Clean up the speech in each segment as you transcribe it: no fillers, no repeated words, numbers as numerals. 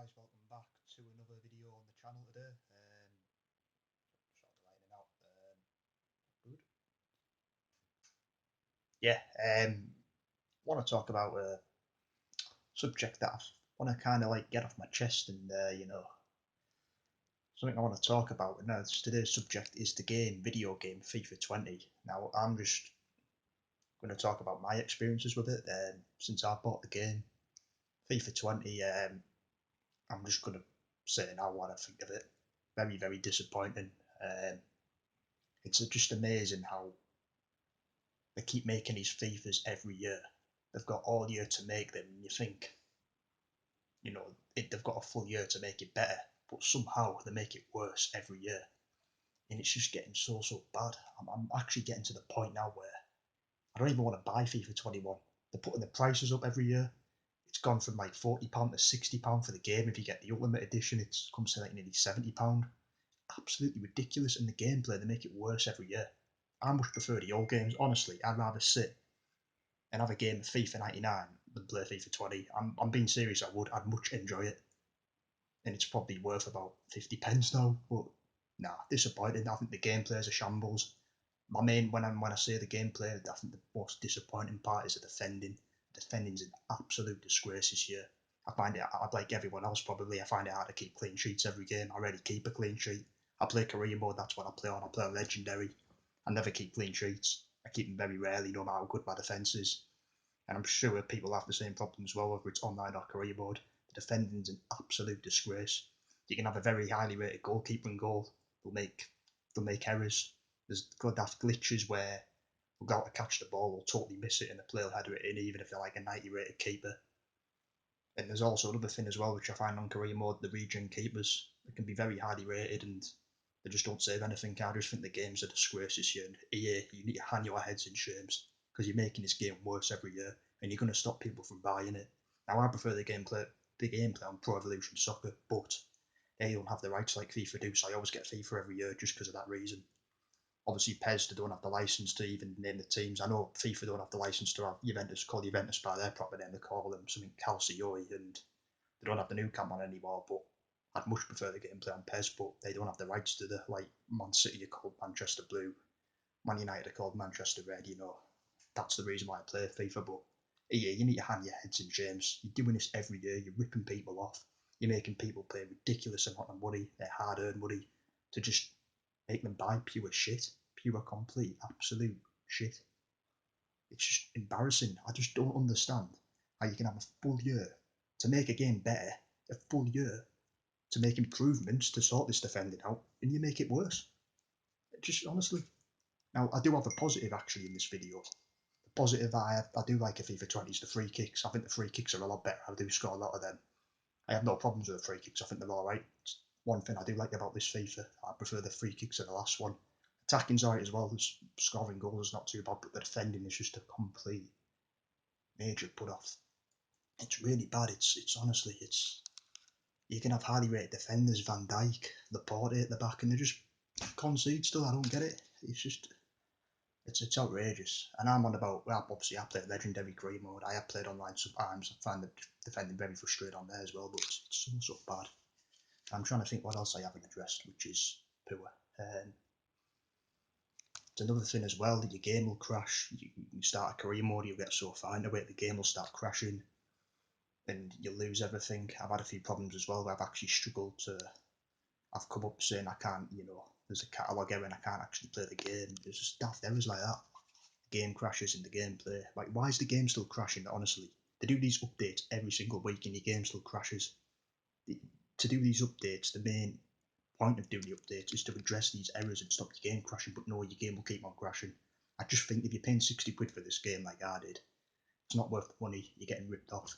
guys, welcome back to another video on the channel today. Sort of lighting out. Good. Yeah, want to talk about a subject that I want to kind of like get off my chest, and something I want to talk about. And today's subject is the video game FIFA 20. Now, I'm just going to talk about my experiences with it. Since I bought the game FIFA 20, I'm just going to say now what I think of it. Very, very disappointing. It's just amazing how they keep making these FIFAs every year. They've got all year to make them, and you think, they've got a full year to make it better, but somehow they make it worse every year. And it's just getting so bad. I'm actually getting to the point now where I don't even want to buy FIFA 21. They're putting the prices up every year. It's gone from like £40 to £60 for the game. If you get the Ultimate Edition, it comes to like nearly £70. Absolutely ridiculous. And the gameplay, they make it worse every year. I much prefer the old games. Honestly, I'd rather sit and have a game of FIFA 99 than play FIFA 20. I'm being serious. I'd much enjoy it. And it's probably worth about 50 pence now. But nah, disappointing. I think the gameplay is a shambles. My main when I say the gameplay, I think the most disappointing part is the defending. The defending's an absolute disgrace this year. I find it, I'd like everyone else probably, I find it hard to keep clean sheets every game. I rarely keep a clean sheet. I play career mode, that's what I play on. I play on legendary. I never keep clean sheets. I keep them very rarely, no matter how good my defence is. And I'm sure people have the same problem as well, whether it's online or career mode. The defending's an absolute disgrace. You can have a very highly rated goalkeeper in goal. They'll make errors. There's good have glitches where they'll go out to catch the ball, they'll totally miss it, and the player will header it in, even if they're like a 90 rated keeper. And there's also another thing as well, which I find on career mode, the regen keepers. They can be very highly rated and they just don't save anything. I just think the game's a disgrace this year. And EA, you need to hang your heads in shames because you're making this game worse every year, and you're going to stop people from buying it. Now, I prefer the gameplay on Pro Evolution Soccer, but they don't have the rights like FIFA do, so I always get FIFA every year just because of that reason. Obviously, PES, they don't have the license to even name the teams. I know FIFA don't have the license to have Juventus, called Juventus by their proper name. They call them something Calcioi, and they don't have the new camp on anymore. But I'd much prefer the gameplay on PES, but they don't have the rights to the, like, Man City are called Manchester Blue, Man United are called Manchester Red. That's the reason why I play FIFA. But yeah, you need to hang your heads in shames. You're doing this every year. You're ripping people off. You're making people pay ridiculous amount of money, their hard-earned money, to just make them buy pure shit, pure complete absolute shit. It's just embarrassing. I just don't understand how you can have a full year to make a game better, a full year to make improvements to sort this defending out, and you make it worse. Just honestly. Now, I do have a positive actually in this video. The positive I do like a FIFA 20 is the free kicks. I think the free kicks are a lot better. I do score a lot of them. I have no problems with the free kicks. I think they're alright. One thing I do like about this FIFA, I prefer the free kicks to the last one. Attacking's alright as well. Scoring goals is not too bad, but the defending is just a complete major put off. It's really bad. It's honestly, you can have highly rated defenders, Van Dijk, Laporte at the back, and they just concede still. I don't get it. It's outrageous. And I'm on about, well, obviously I play legendary career mode. I have played online sometimes. I find the defending very frustrating on there as well, but it's so bad. I'm trying to think what else I haven't addressed, which is poor. It's another thing as well, that your game will crash. You start a career mode, you'll get so far into it, the game will start crashing and you'll lose everything. I've had a few problems as well where I've actually struggled to, I've come up saying I can't, there's a catalogue error and I can't actually play the game. There's just daft errors like that. The game crashes in the gameplay. Like, why is the game still crashing, honestly? They do these updates every single week and your game still crashes. To do these updates, the main point of doing the updates is to address these errors and stop your game crashing, but no, your game will keep on crashing. I just think if you're paying 60 quid for this game like I did, it's not worth the money. You're getting ripped off.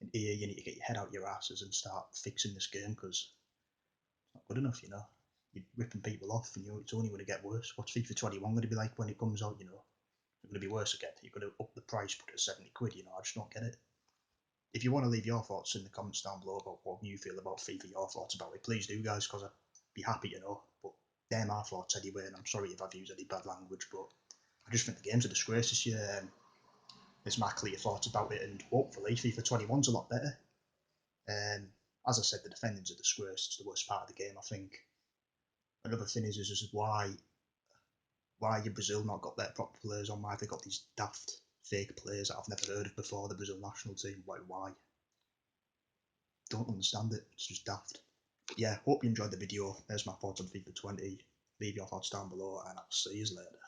And here you need to get your head out your asses and start fixing this game, because it's not good enough. You're ripping people off and it's only going to get worse. What's FIFA 21 going to be like when it comes out? It's going to be worse again. You're going to up the price, put it at 70 quid. I just don't get it. If you want to leave your thoughts in the comments down below about what you feel about FIFA, your thoughts about it, please do, guys, because I'd be happy to know. But they're my thoughts anyway, and I'm sorry if I've used any bad language, but I just think the game's a disgrace this year. There's my clear thoughts about it, and hopefully FIFA 21's a lot better. as I said, the defending's a disgrace. It's the worst part of the game, I think. Another thing is just why have Brazil not got their proper players on? Why have they got these daft fake players that I've never heard of before, the Brazil national team? Why? Don't understand it. It's just daft. But yeah, hope you enjoyed the video. There's my thoughts on FIFA 20. Leave your thoughts down below, and I'll see you later.